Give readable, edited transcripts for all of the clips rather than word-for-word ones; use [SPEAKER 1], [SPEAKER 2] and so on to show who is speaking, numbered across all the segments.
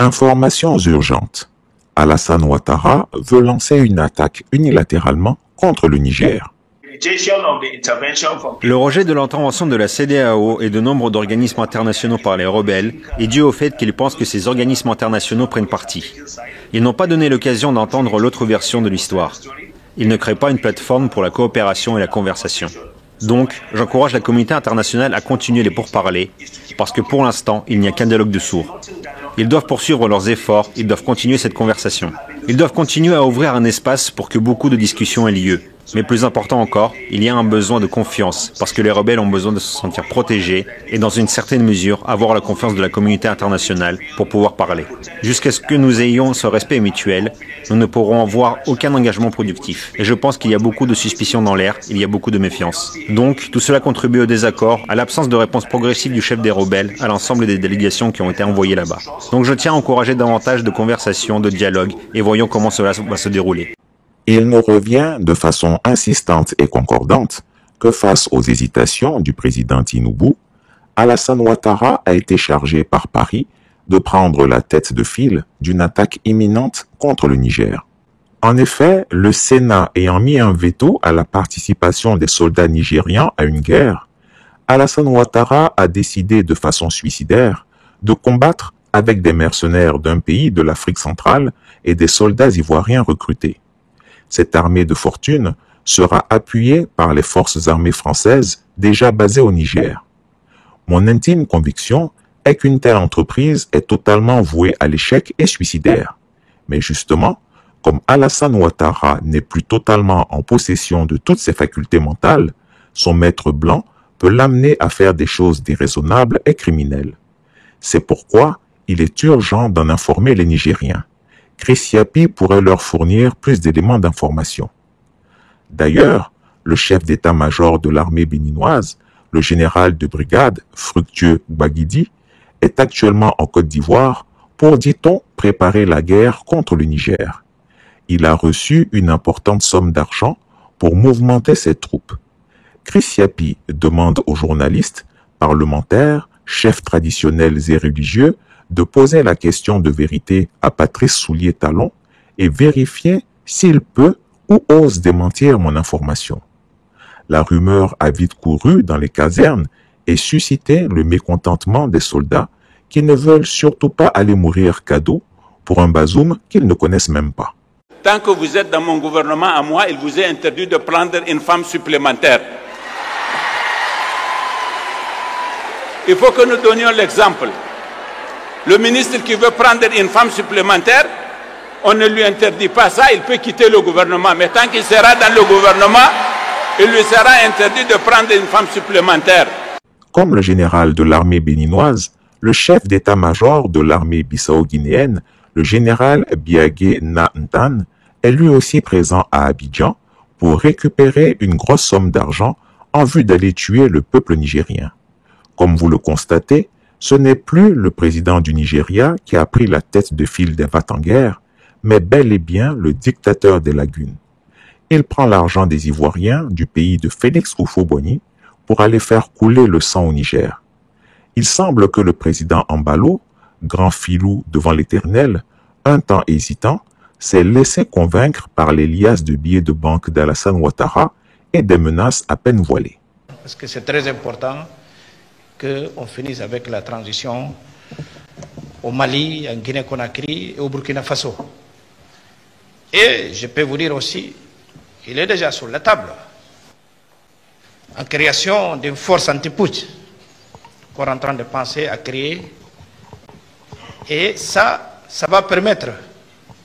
[SPEAKER 1] Informations urgentes. Alassane Ouattara veut lancer une attaque unilatéralement contre le Niger.
[SPEAKER 2] Le rejet de l'intervention de la CEDEAO et de nombre d'organismes internationaux par les rebelles est dû au fait qu'ils pensent que ces organismes internationaux prennent parti. Ils n'ont pas donné l'occasion d'entendre l'autre version de l'histoire. Ils ne créent pas une plateforme pour la coopération et la conversation. Donc, j'encourage la communauté internationale à continuer les pourparlers, parce que pour l'instant, il n'y a qu'un dialogue de sourds. Ils doivent poursuivre leurs efforts, ils doivent continuer cette conversation. Ils doivent continuer à ouvrir un espace pour que beaucoup de discussions aient lieu. Mais plus important encore, il y a un besoin de confiance, parce que les rebelles ont besoin de se sentir protégés et dans une certaine mesure avoir la confiance de la communauté internationale pour pouvoir parler. Jusqu'à ce que nous ayons ce respect mutuel, nous ne pourrons avoir aucun engagement productif. Et je pense qu'il y a beaucoup de suspicions dans l'air, il y a beaucoup de méfiance. Donc, tout cela contribue au désaccord, à l'absence de réponse progressive du chef des rebelles à l'ensemble des délégations qui ont été envoyées là-bas. Donc je tiens à encourager davantage de conversations, de dialogues, et voyons comment cela va se dérouler.
[SPEAKER 1] Il nous revient de façon insistante et concordante que face aux hésitations du président Tinubu, Alassane Ouattara a été chargé par Paris de prendre la tête de file d'une attaque imminente contre le Niger. En effet, le Sénat ayant mis un veto à la participation des soldats nigérians à une guerre, Alassane Ouattara a décidé de façon suicidaire de combattre avec des mercenaires d'un pays de l'Afrique centrale et des soldats ivoiriens recrutés. Cette armée de fortune sera appuyée par les forces armées françaises déjà basées au Niger. Mon intime conviction est qu'une telle entreprise est totalement vouée à l'échec et suicidaire. Mais justement, comme Alassane Ouattara n'est plus totalement en possession de toutes ses facultés mentales, son maître blanc peut l'amener à faire des choses déraisonnables et criminelles. C'est pourquoi il est urgent d'en informer les Nigériens. Chris Yapi pourrait leur fournir plus d'éléments d'information. D'ailleurs, le chef d'état-major de l'armée béninoise, le général de brigade Fructueux Gbagidi, est actuellement en Côte d'Ivoire pour, dit-on, préparer la guerre contre le Niger. Il a reçu une importante somme d'argent pour mouvementer ses troupes. Chris Yapi demande aux journalistes, parlementaires, chefs traditionnels et religieux de poser la question de vérité à Patrice Soulier-Talon et vérifier s'il peut ou ose démentir mon information. La rumeur a vite couru dans les casernes et suscité le mécontentement des soldats qui ne veulent surtout pas aller mourir cadeau pour un Bazoum qu'ils ne connaissent même pas.
[SPEAKER 3] Tant que vous êtes dans mon gouvernement à moi, il vous est interdit de prendre une femme supplémentaire. Il faut que nous donnions l'exemple. Le ministre qui veut prendre une femme supplémentaire, on ne lui interdit pas ça, il peut quitter le gouvernement. Mais tant qu'il sera dans le gouvernement, il lui sera interdit de prendre une femme supplémentaire.
[SPEAKER 1] Comme le général de l'armée béninoise, le chef d'état-major de l'armée bissau-guinéenne, le général Biagé Ntan, est lui aussi présent à Abidjan pour récupérer une grosse somme d'argent en vue d'aller tuer le peuple nigérien. Comme vous le constatez, ce n'est plus le président du Nigeria qui a pris la tête de file des va-t-en-guerre, mais bel et bien le dictateur des lagunes. Il prend l'argent des Ivoiriens du pays de Félix Houphouët-Boigny pour aller faire couler le sang au Niger. Il semble que le président Embalo, grand filou devant l'Éternel, un temps hésitant, s'est laissé convaincre par les liasses de billets de banque d'Alassane Ouattara et des menaces à peine voilées.
[SPEAKER 4] Parce que c'est très important qu'on finisse avec la transition au Mali, en Guinée-Conakry et au Burkina Faso. Et je peux vous dire aussi, il est déjà sur la table, en création d'une force anti-putsch qu'on est en train de penser à créer. Et ça va permettre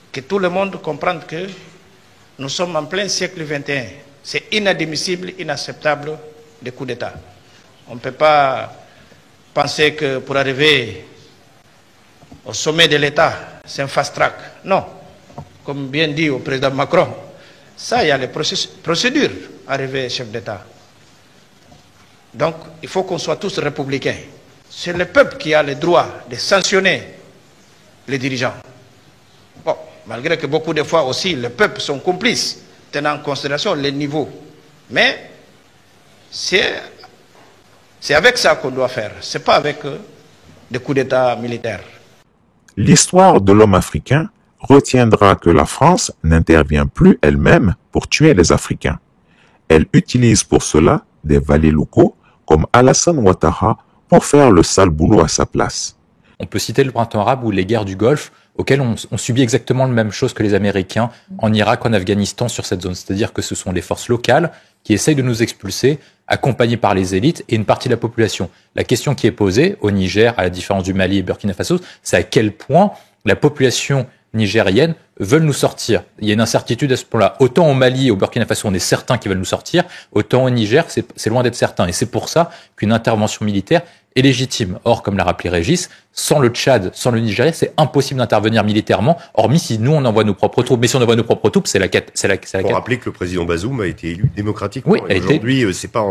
[SPEAKER 4] que tout le monde comprenne que nous sommes en plein siècle XXI. C'est inadmissible, inacceptable des coups d'État. On ne peut pas penser que pour arriver au sommet de l'État, c'est un fast-track. Non. Comme bien dit au président Macron, ça, il y a les procédures arriver chef d'État. Donc, il faut qu'on soit tous républicains. C'est le peuple qui a le droit de sanctionner les dirigeants. Bon, malgré que beaucoup de fois aussi, le peuple sont complices, tenant en considération les niveaux. Mais c'est avec ça qu'on doit faire. Ce n'est pas avec des coups d'État militaires.
[SPEAKER 1] L'histoire de l'homme africain retiendra que la France n'intervient plus elle-même pour tuer les Africains. Elle utilise pour cela des valets locaux comme Alassane Ouattara pour faire le sale boulot à sa place.
[SPEAKER 5] On peut citer le printemps arabe ou les guerres du Golfe, auxquelles on subit exactement la même chose que les Américains en Irak, en Afghanistan, sur cette zone. C'est-à-dire que ce sont des forces locales qui essayent de nous expulser, accompagnées par les élites et une partie de la population. La question qui est posée au Niger, à la différence du Mali et Burkina Faso, c'est à quel point la population nigériennes veulent nous sortir. Il y a une incertitude à ce point-là. Autant au Mali et au Burkina Faso, on est certain qu'ils veulent nous sortir, autant au Niger, c'est loin d'être certain. Et c'est pour ça qu'une intervention militaire est légitime. Or, comme l'a rappelé Régis, sans le Tchad, sans le Nigeria, c'est impossible d'intervenir militairement, hormis si nous, on envoie nos propres troupes. Mais si on envoie nos propres troupes, c'est la quête.
[SPEAKER 6] Pour rappeler que le président Bazoum a été élu démocratiquement.
[SPEAKER 5] Oui,
[SPEAKER 6] aujourd'hui, c'est pas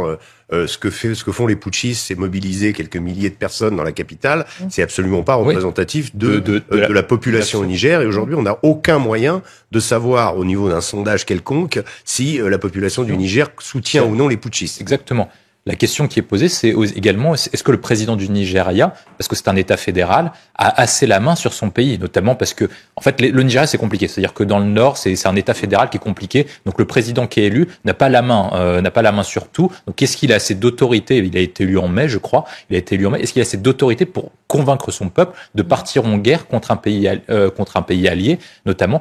[SPEAKER 6] ce que font les putschistes, c'est mobiliser quelques milliers de personnes dans la capitale. C'est absolument pas représentatif de la population au Niger. Et aujourd'hui, on n'a aucun moyen de savoir, au niveau d'un sondage quelconque, si la population du Niger soutient ou non les putschistes.
[SPEAKER 5] Exactement. La question qui est posée, c'est également, est-ce que le président du Nigeria, parce que c'est un État fédéral, a assez la main sur son pays, notamment parce que, en fait, le Nigeria, c'est compliqué. C'est-à-dire que dans le Nord, c'est un État fédéral qui est compliqué. Donc, le président qui est élu n'a pas la main sur tout. Donc, est-ce qu'il a assez d'autorité? Il a été élu en mai, je crois. Est-ce qu'il a assez d'autorité pour convaincre son peuple de partir en guerre contre un pays allié, notamment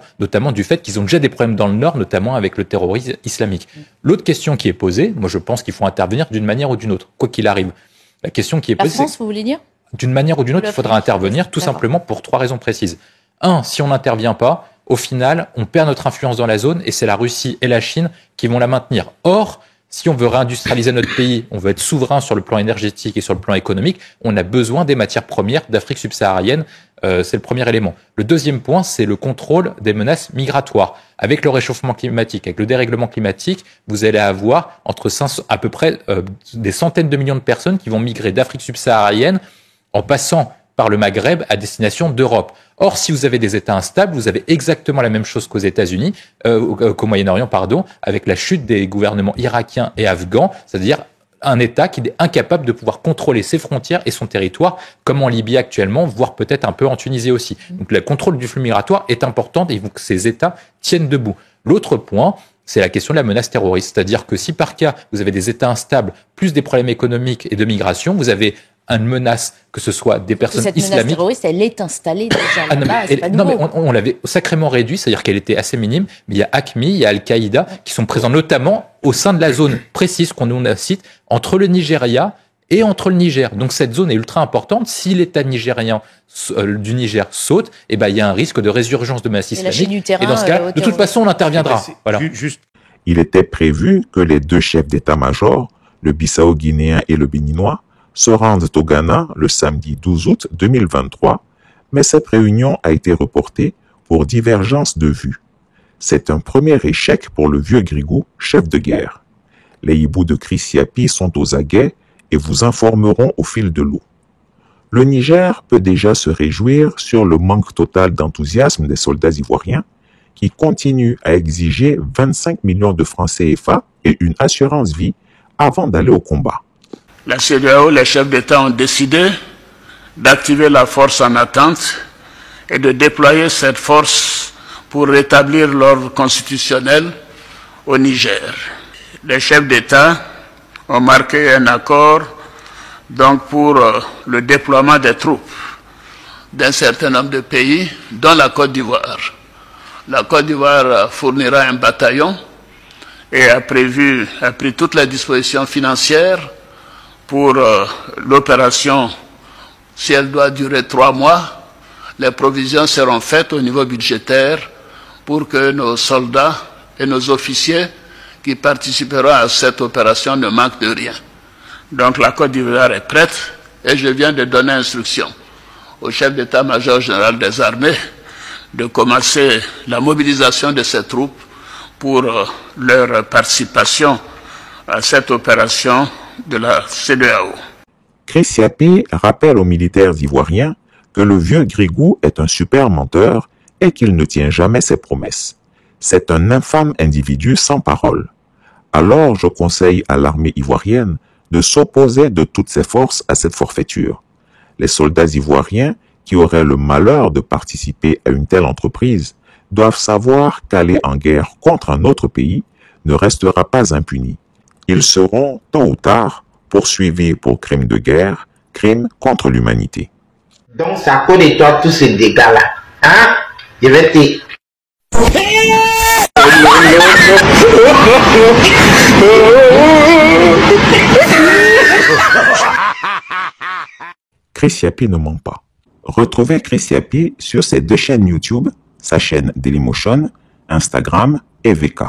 [SPEAKER 5] du fait qu'ils ont déjà des problèmes dans le Nord, notamment avec le terrorisme islamique. L'autre question qui est posée, moi, je pense qu'il faut intervenir d'une manière ou d'une autre, quoi qu'il arrive. La question qui est posée,
[SPEAKER 7] la France, vous voulez dire?
[SPEAKER 5] D'une manière ou d'une autre, il faudra intervenir, tout simplement pour 3 raisons précises. 1, si on n'intervient pas, au final, on perd notre influence dans la zone et c'est la Russie et la Chine qui vont la maintenir. Or, si on veut réindustrialiser notre pays, on veut être souverain sur le plan énergétique et sur le plan économique, on a besoin des matières premières d'Afrique subsaharienne. C'est le premier élément. Le deuxième point, c'est le contrôle des menaces migratoires. Avec le réchauffement climatique, avec le dérèglement climatique, vous allez avoir à peu près des centaines de millions de personnes qui vont migrer d'Afrique subsaharienne en passant par le Maghreb à destination d'Europe. Or, si vous avez des États instables, vous avez exactement la même chose qu'aux États-Unis, qu'au Moyen-Orient, avec la chute des gouvernements irakiens et afghans, c'est-à-dire un État qui est incapable de pouvoir contrôler ses frontières et son territoire, comme en Libye actuellement, voire peut-être un peu en Tunisie aussi. Donc le contrôle du flux migratoire est important et il faut que ces États tiennent debout. L'autre point, c'est la question de la menace terroriste. C'est-à-dire que si par cas, vous avez des États instables, plus des problèmes économiques et de migration, vous avez une menace, que ce soit des personnes islamiques.
[SPEAKER 7] Cette menace terroriste, elle est installée déjà là-bas, c'est pas nouveau.
[SPEAKER 5] Non, mais on l'avait sacrément réduit, c'est-à-dire qu'elle était assez minime, mais il y a AQMI, il y a Al-Qaïda, qui sont présents notamment au sein de la zone précise qu'on nous cite, entre le Nigeria et entre le Niger. Donc cette zone est ultra importante. Si l'État nigérien du Niger saute, il y a un risque de résurgence de menace islamique. Et dans ce cas, de toute façon, on interviendra. Voilà.
[SPEAKER 1] Il était prévu que les 2 chefs d'état-major, le Bissau-Guinéen et le Béninois, se rendent au Ghana le samedi 12 août 2023, mais cette réunion a été reportée pour divergence de vues. C'est un premier échec pour le vieux Grigou, chef de guerre. Les hiboux de Chris Yapi sont aux aguets et vous informeront au fil de l'eau. Le Niger peut déjà se réjouir sur le manque total d'enthousiasme des soldats ivoiriens qui continuent à exiger 25 millions de francs CFA et une assurance vie avant d'aller au combat.
[SPEAKER 3] La CEDEAO, les chefs d'État ont décidé d'activer la force en attente et de déployer cette force pour rétablir l'ordre constitutionnel au Niger. Les chefs d'État ont marqué un accord donc pour le déploiement des troupes d'un certain nombre de pays, dont la Côte d'Ivoire. La Côte d'Ivoire fournira un bataillon et a pris toutes les dispositions financières pour l'opération. Si elle doit durer 3 mois, les provisions seront faites au niveau budgétaire pour que nos soldats et nos officiers qui participeront à cette opération ne manquent de rien. Donc la Côte d'Ivoire est prête et je viens de donner instruction au chef d'état-major général des armées de commencer la mobilisation de ces troupes pour leur participation à cette opération de la CEDEAO.
[SPEAKER 1] Chris Yapi rappelle aux militaires ivoiriens que le vieux Grigou est un super menteur et qu'il ne tient jamais ses promesses. C'est un infâme individu sans parole. Alors je conseille à l'armée ivoirienne de s'opposer de toutes ses forces à cette forfaiture. Les soldats ivoiriens qui auraient le malheur de participer à une telle entreprise doivent savoir qu'aller en guerre contre un autre pays ne restera pas impuni. Ils seront, tôt ou tard, poursuivis pour crimes de guerre, crimes contre l'humanité.
[SPEAKER 8] Donc, c'est à cause de toi tous ces dégâts-là. Hein? Je vais te...
[SPEAKER 1] Chris Yapi ne ment pas. Retrouvez Chris Yapi sur ses 2 chaînes YouTube, sa chaîne Dailymotion, Instagram et VK.